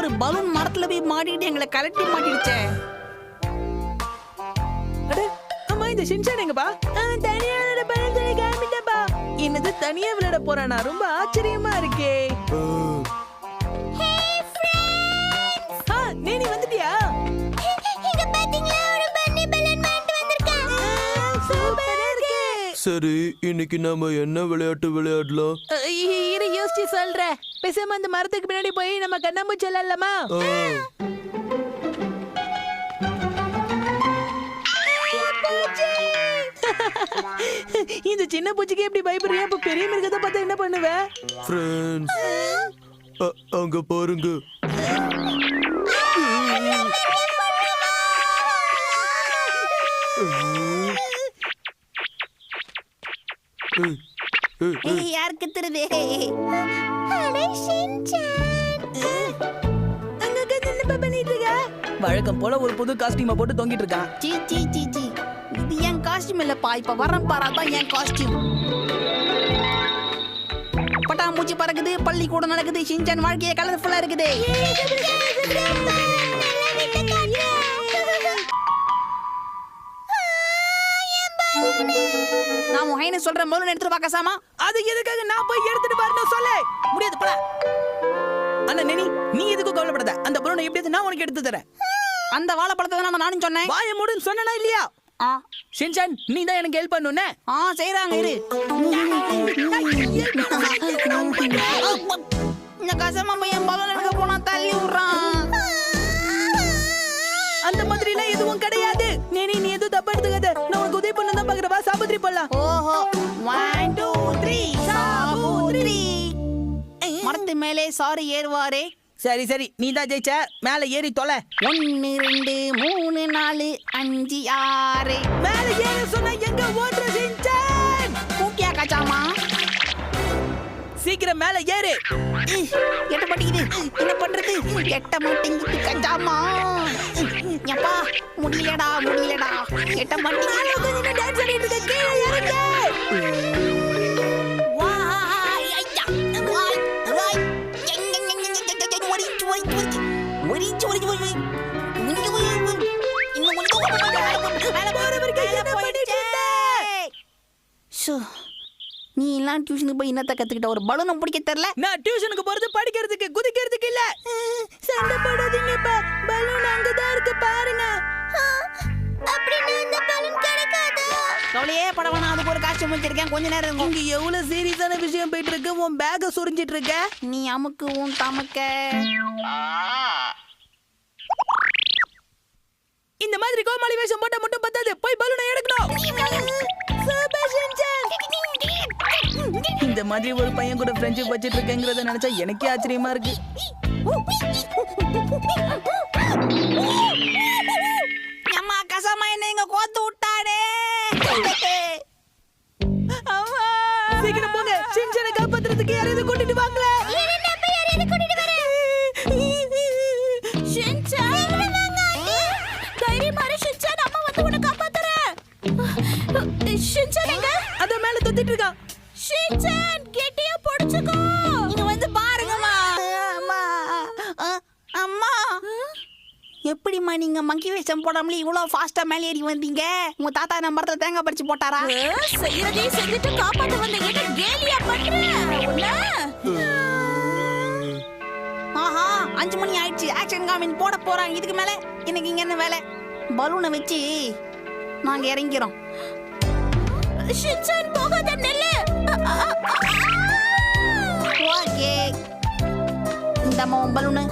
ஒரு பலூன் மரத்துல போய் மாட்டிட்டு எங்களை கலட்டி மாட்டிடுச்சே. ஆமா, இந்த ஷின்சான் எங்கப்பா? தனியா விளையாட போறேன்னு சொல்லி கிளம்பிட்டப்பா. என்னது தனியா விளையாட போறானா? ரொம்ப ஆச்சரியமா இருக்கே. நீ வந்துட்டியா? சரி, இன்னைக்கு நாம என்ன விளையாட்டு விளையாடலாம்? இரு, யோசிச்சு சொல்றேன். பேசாம அந்த மரத்துக்கு பின்னாடி போய் நம்ம கண்ணாமூச்சி விளையாடலாமா? இந்த சின்ன பூச்சிக்கு எப்படி பயப்படுறியா? இப்ப பெரிய மிருகத்தை பார்த்தா என்ன பண்ணுவ? ஃப்ரெண்ட்ஸ், அங்க பாருங்க. யாருக்கு தெரியுது? வழக்கம் போல ஒரு புது காஸ்டியூமை போட்டு தொங்கிட்டு இருக்கான். சீ சீ சீ சீ, இது என் காஸ்டியூம் இல்லப்பா. இப்ப வரேன் பாரா தான் என் காஸ்டியூம். பட்டாம்பூச்சி பறக்குது, பள்ளிக்கூடம் நடக்குது, ஷின்சான் வாழ்க்கையே கலர்ஃபுல்லா இருக்குது. நான் உன் சொல்றேன், பலூன் எடுத்துட்டு வா கசாமா. அது எதுக்காக நான் போய் எடுத்துட்டு வரணும் சொல்லு? முடியாது போடா. அண்ணா நெனி, நீ எதுக்கும் கவலைப்படாத. அந்த பலூனை எப்படி நான் உனக்கு எடுத்து தரேன். அந்த வாழைப்பழத்தை தான் நானும் சொன்னேன். வாய மூடுன்னு சொன்னனா இல்லையா? ஷின்சான், நீ தான் எனக்கு ஹெல்ப் பண்ணுனே. செய்றாங்க இரு. இந்த கசாமா பையன் பலூன் எடுக்க போனா தள்ளி விடுறான். அந்த மாதிரி எல்லாம் எதுவும் கிடையாது. நீ எதுவும் தப்பா எடுத்துக்காத. நான் உனக்கு உதவி பண்ண தான் பாக்குறவா. சாபுத்திரி போலாம். ஓஹோ, 1 2 3 சாபுத்திரி. மரத்து மேலே சாரி ஏறுவாரே. சரி சரி, நீ தான் ஜெயிச்ச. மேல ஏறி தொலை. 1 2 3 4 5 6. மேல ஏறி சொன்னா எங்க ஓடுற ஷின்சான்? கூக்கியா கச்சாமா? சீக்கிரம் மேல ஏறு. எட்ட மாட்டேங்குது. என்ன பண்றது? எட்ட மாட்டேங்குது கச்சாமா. யப்பா, முடியலடா முடியலடா. எட்ட மாட்டேங்குது. டான்ஸ் ஆடிட்டு இருக்க. கீழே இறங்கு. நீ எல்லாம் டியூஷனுக்கு போய் என்னத்த கத்துக்கிட்ட? ஒரு பலூனை பிடிக்க தெரியல. நான் டியூஷனுக்கு போறது படிக்கிறதுக்கு, குதிக்கிறதுக்கு இல்ல. சண்டை போடாதீங்கப்பா. பலூன் அங்கதான் இருக்கு பாருங்க. அப்படினா இந்த பலூன் கிடைக்காதா? கவலையே படவனா, அதுக்கு ஒரு காஸ்டியூம் வச்சிருக்கேன். கொஞ்ச நேரம் இருங்க. இங்க எவ்வளவு சீரியஸான விஷயம் போயிட்டு இருக்கு. உன் பேக்க சுரிஞ்சிட்டு இருக்க. நீ அமுக்கு உன் தமக்க. இந்த மாதிரி கோமாளி வேஷம் போட்டா மட்டும் பத்தாது. போய் பலூனை எடுக்கணும். இந்த மாதிரி ஒரு பையன் கூட ஃப்ரெண்ட்ஷிப் வச்சிட்டு இருக்கேங்கிறத நினைச்சா எனக்கே ஆச்சரியமா இருக்கு. அம்மா, கசாமா என்ன இங்க கோத்து விட்டாடே. சீக்கிரம் போங்க. ஷின்சானை காப்பாத்துறதுக்கு யாரையாவது கூட்டிட்டு வாங்களே. ஷின்சான் எங்க? அத மேல தொத்திட்டு இருக்கான். ஷின்சான், கெட்டியா பிடிச்சுக்கோ. இங்க வந்து பாருங்கம்மா. அம்மா, அம்மா. எப்படிம்மா நீங்க மங்கி வேஷம் போடாமலே இவ்வளவு ஃபாஸ்டா மேலே ஏறி வந்தீங்க? உங்க தாத்தா நம்ம மரத்துல தேங்காய் பறிச்சு போட்டாரா? செய்யறதே செஞ்சுட்டு காப்பாத்த வந்த என்ன கேலியா பண்ற? ஆஹா, 5 மணி ஆயிடுச்சு. ஆக்ஷன் காமின் போட போறாங்க. இதுக்கு மேல எனக்கு இங்க என்ன வேலை? பலூனை வச்சு நாங்க இறங்கிறோம். ஷின்சான், போகாத, நெல்லு. ஓகே, இந்த பலூனு